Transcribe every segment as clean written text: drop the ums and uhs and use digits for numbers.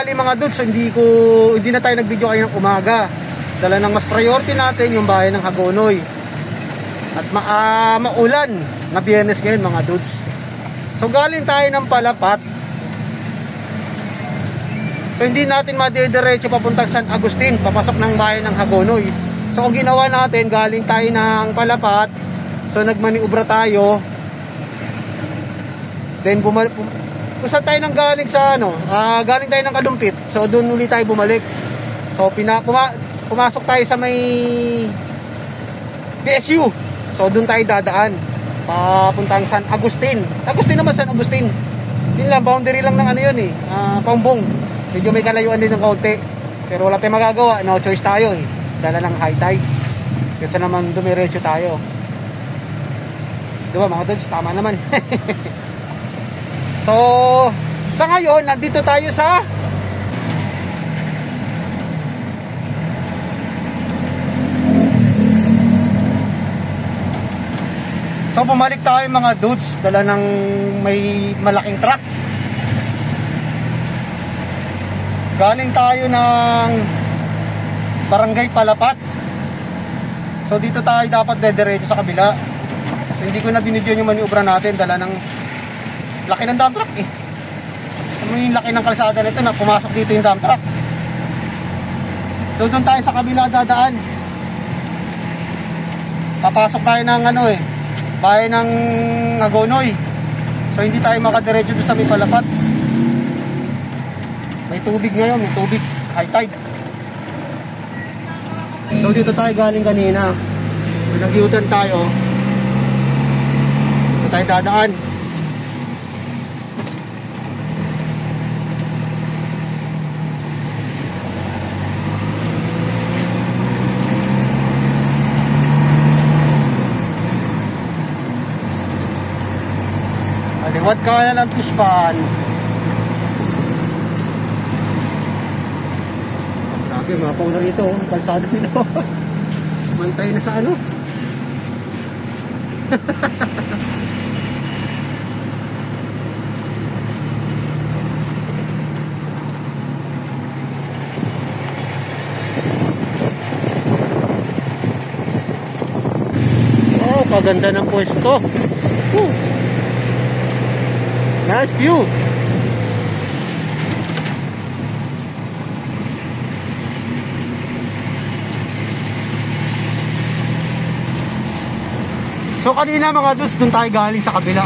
sakali mga dudes, hindi na tayo nag-video kayo ng umaga. Dala ng mas priority natin yung bahay ng Hagonoy. At maulan na Biyernes ngayon mga dudes. So galing tayo ng Palapat. So hindi natin madediretso papuntang San Agustin, papasok ng bahay ng Hagonoy. So ang ginawa natin, galing tayo ng Palapat. So nagmaniubra tayo. Then kung saan tayo nang galing sa galing tayo ng Kalumpit. So doon ulit tayo bumalik. So pumasok tayo sa may PSU. So doon tayo dadaan papuntang San Agustin. San Agustin. Yun lang, boundary lang ng yun Paumbong. Medyo may kalayuan din ng konti. Pero wala tayong magagawa, no choice tayo Dala ng high tide. Kasi naman dumiretso tayo. Diba mga dudes, tama naman. So, sa ngayon, nandito tayo sa So, bumalik tayo mga dudes. Dala ng may malaking truck. Galing tayo ng Barangay Palapat. So, dito tayo dapat dediretso sa kabila. So, hindi ko na binidyo yung maniubra natin. Dala ng laki ng dump truck yung laki ng kalsada nito na pumasok dito yung dump truck. So doon tayo sa kabila dadaan. Papasok tayo ng bahay ng Hagonoy. So hindi tayo makadiretso doon sa may Palapat. May tubig ngayon, may tubig, high tide. So dito tayo galing kanina. So nag-U-turn tayo. Dito tayo dadaan. Liwat ka na ng pispan. Grabe, mga pauna rito. Kalsada nito. Mantay na sa Oh, kaganda ng pwesto. Nice view. So kanina mga dus, dun tayo galing sa kabila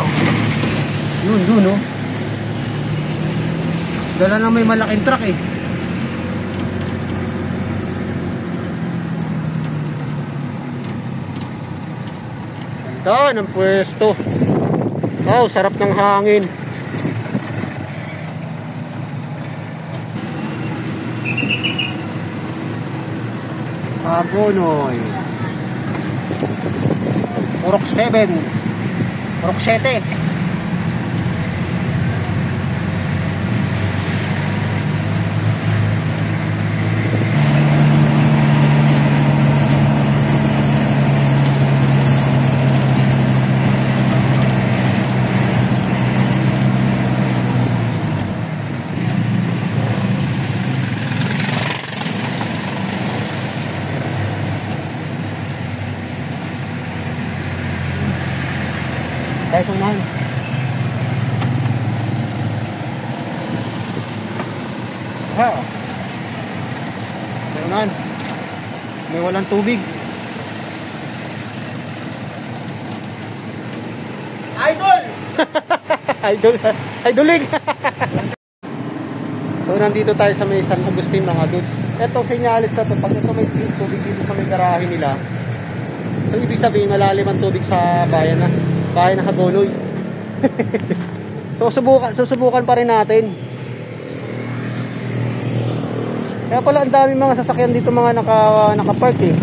Dun Dala na may malaking truck Ganda ng pwesto. Wow, sarap ng hangin. Hagonoy Purok 7 Purok 7 tayo sa unahan. Sa unahan. May walang tubig. Idol! Idoling! So nandito tayo sa may San Agustin mga dudes. Etong sinyalis na to, pag ito may tubig dito sa may garahe nila, so ibig sabihin malalim ang tubig sa bahay ng Hagonoy. So susubukan pa rin natin. Kaya pala ang dami mga sasakyan dito mga naka-park Yun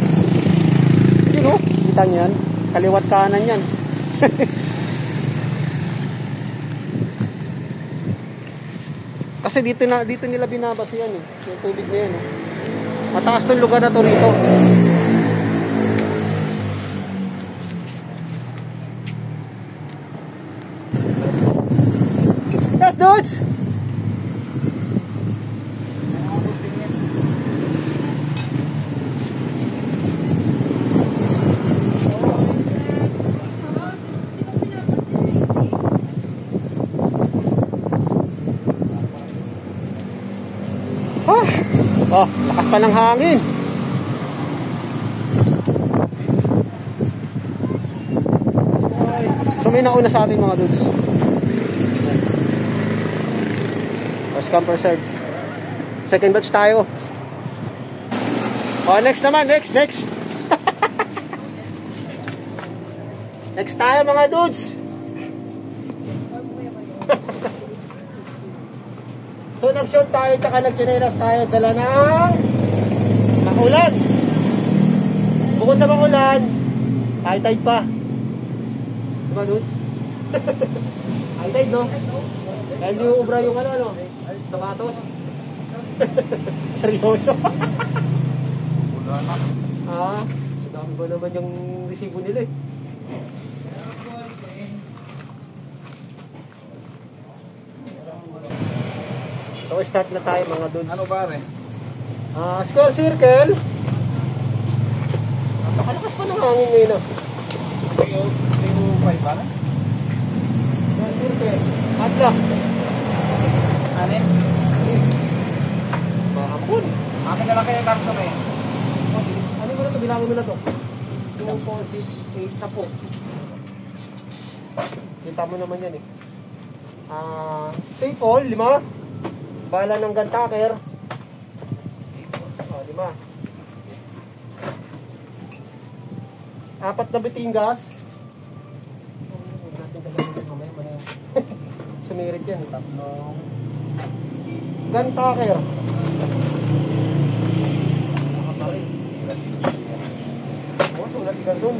kita niyan, kaliwat kanan yan. Kasi dito nila binabasa yan yung tubig na yan Mataas tong lugar na to rito. Yes, dudes! Oh, lakas pa ng hangin. So may nauna sa atin mga dudes. First come first serve. Second batch tayo. Oh, next naman, next. Next tayo mga dudes. So nag-short tayo tsaka nag-chinelas tayo. Dala ng makulan. Bukod sa makulan, high tide pa. Diba dudes? High tide no? Kaya hindi ubra yung ano? Tomatos. Seryoso. So dami ba naman yung resibo nila eh. So start na tayo mga dudes. Ano ba rin? Square circle. Napakalakas pa ng hangin ngayon ah. 305 ba na? Square circle. Adla. Anin? Mahapon. Akin na lang kayo yung karton eh. Ano mo na ito? Bilangin mo na ito. 2, 4, 6, 8, 10. Kita mo naman yan eh. Staple, 5. Bala ng gantaker. 5. Apat na bitingas. Sumirit yan. Tatlong gantaker. Nakapari. Sulat si Garzon.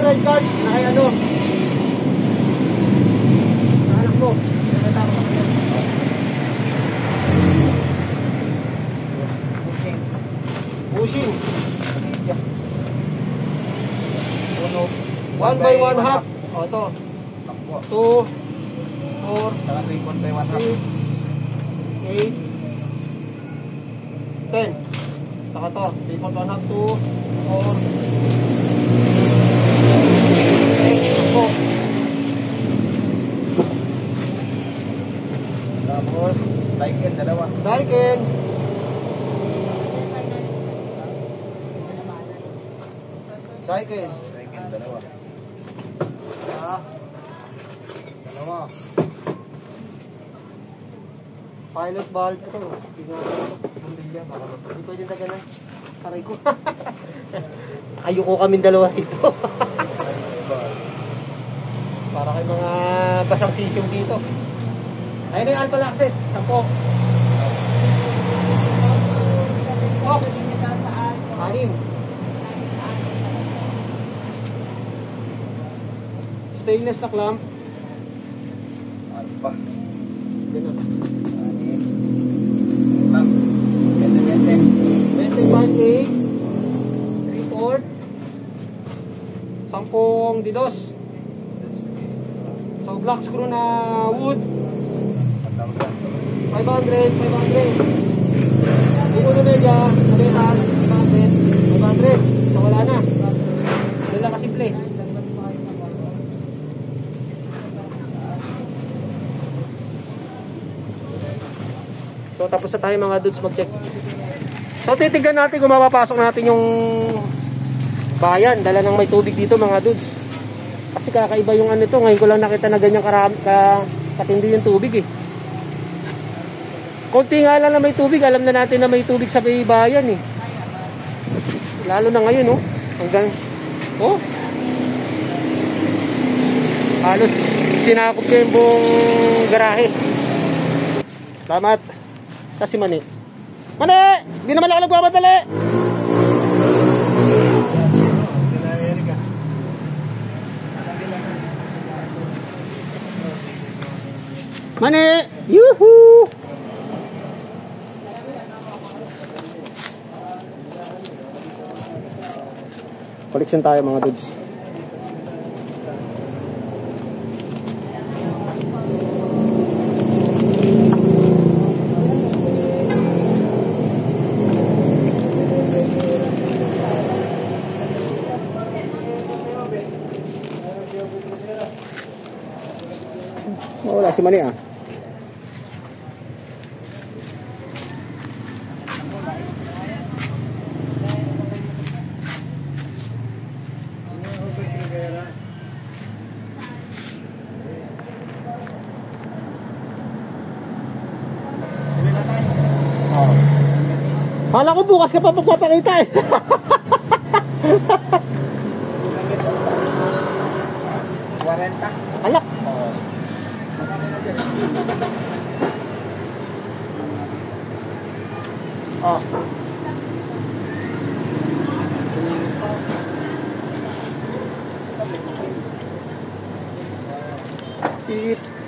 Red card na kay ano na anak mo nakatama ka yan pushing 1 by 1 half o ito 2 4 Saka 3 by 1 half 6 8 10 saka to 3 by 1 half 2 4 tapos Daikin, dalawa. Daikin. Daikin, dalawa. Dalawa. Pilot valve ito. Tingnan ko ito. Bumbilya. Hindi pwede na ganun. Taray ko. Ayoko kaming dalawa dito. Para kay mga basang sisiw dito. Ayun na yung Alpha Laxet. 10. Ox. 6. Stainless na clamp. Alpha. Ganun. 6. Clamp. 25 3/4. 10 didos. So black screw na wood. 500. Yung ulo na dyan, metal, 500. So wala na. Wala lang kasimple. So tapos na tayo mga dudes mag-check. So titignan natin kung mapapasok natin yung bayan. Dala ng may tubig dito mga dudes. Kasi kakaiba yung ano to. Ngayon ko lang nakita na ganyan katindi yung tubig eh. Konti nga lang na may tubig. Alam na natin na may tubig sa bayan eh. Lalo na ngayon oh. Hanggang oh. Halos sinakop ko yung buong garahe. Salamat. Kasi Mani. Mani! Hindi naman ako nagpapadali! Mani! Yuhuu! Collection tayo mga dudes. Wala si Mani ah. Kala ko bukas ka pa pagpapakita eh. Alak. Oh.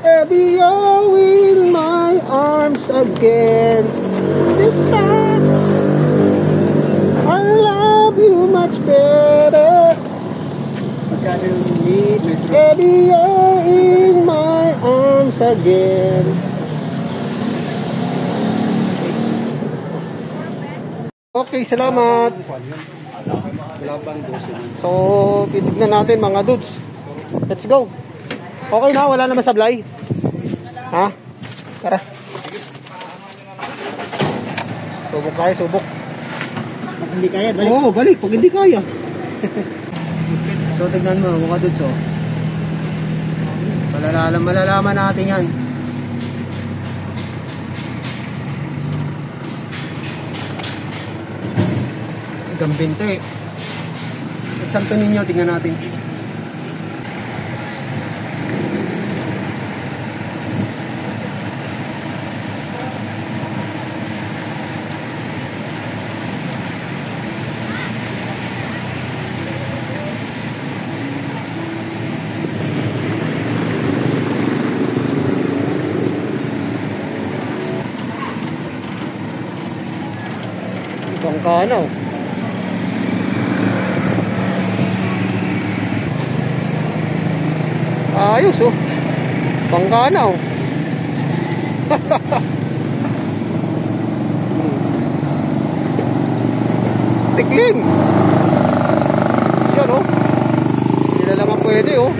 Baby, you're in my arms again. This time I love you much better. Baby, you're in my arms again. Okay, salamat. So, titignan natin mga dudes. Let's go. Okay na, wala na masablay. Ha? Tara. Subok tayo, subok. Pag hindi kaya, balik. Oo, balik. Pag hindi kaya. So, tignan mo, mga dudes, oh. Malalaman natin yan. Gambinte. Santo ninyo, tingnan natin. Bangkanaw. Ayos oh. Bangkanaw. Tikling. Yan oh. Sila lang ang pwede oh.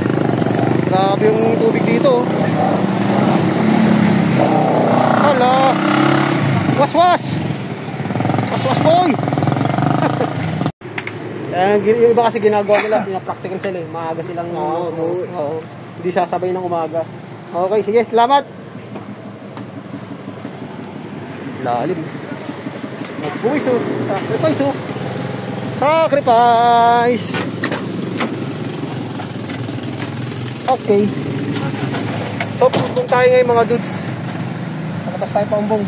Grabe yung tubig dito oh. Hala. Was-was. Was-was boy. Yung iba kasi ginagawa nila, pinapractical sila eh. Maaga silang hindi sasabay ng umaga. Okay, sige, salamat. Lalim. Magbuwis oh. Sacrifice oh. Sacrifice. Okay. So, kung tayo ngayon mga dudes. Nakatas tayo pa umbong.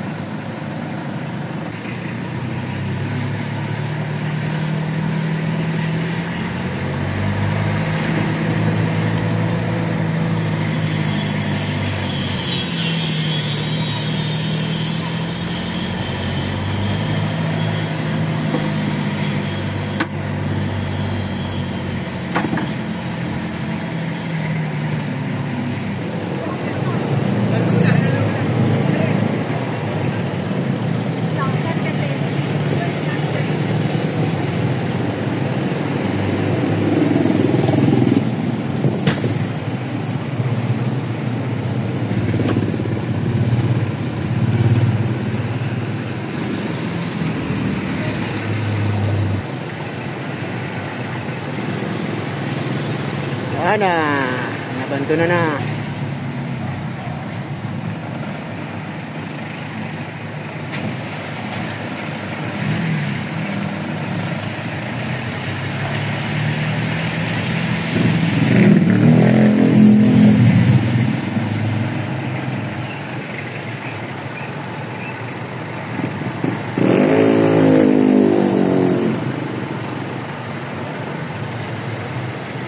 Na nabanto na.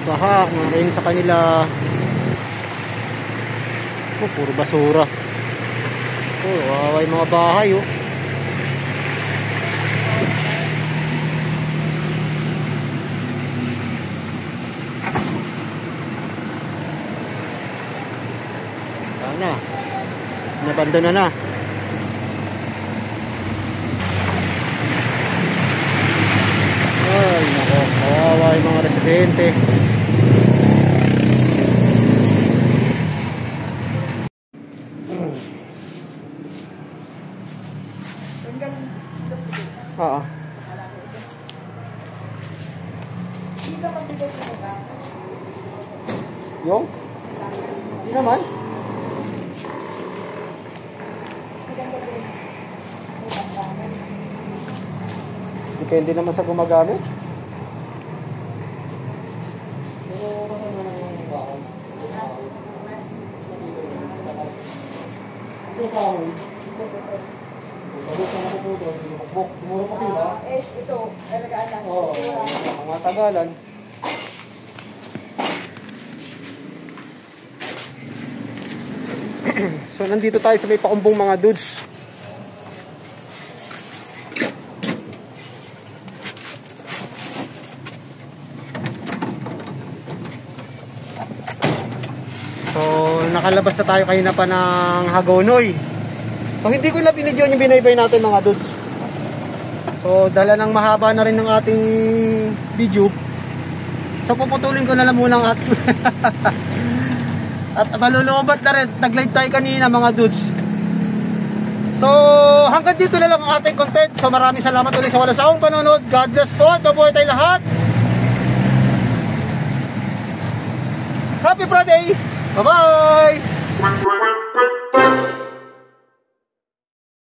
Baha, kumakain sa kanila. Oh, puro basura. Oh, wawa yung mga bahay oh. Sana nabandona na. Ay, nako, kawawa yung mga residente. Yung? Hindi naman. Depende naman sa gumagamit. Ito, talagaan lang. Oo, mga tagalan. So, nandito tayo sa may paumbong mga dudes. So, nakalabas na tayo kanina pa ng Hagonoy. So, hindi ko na binidyo yung binaybay natin mga dudes. So, dala ng mahaba na rin ng ating video. So, puputulin ko na lang muna ang ating at malulubat na rin. Nag-live tayo kanina mga dudes. So, hanggang dito na lang ang ating content. So, maraming salamat ulit sa walang sawang panonood. God bless po at mabuhay tayo lahat. Happy Friday! Bye-bye!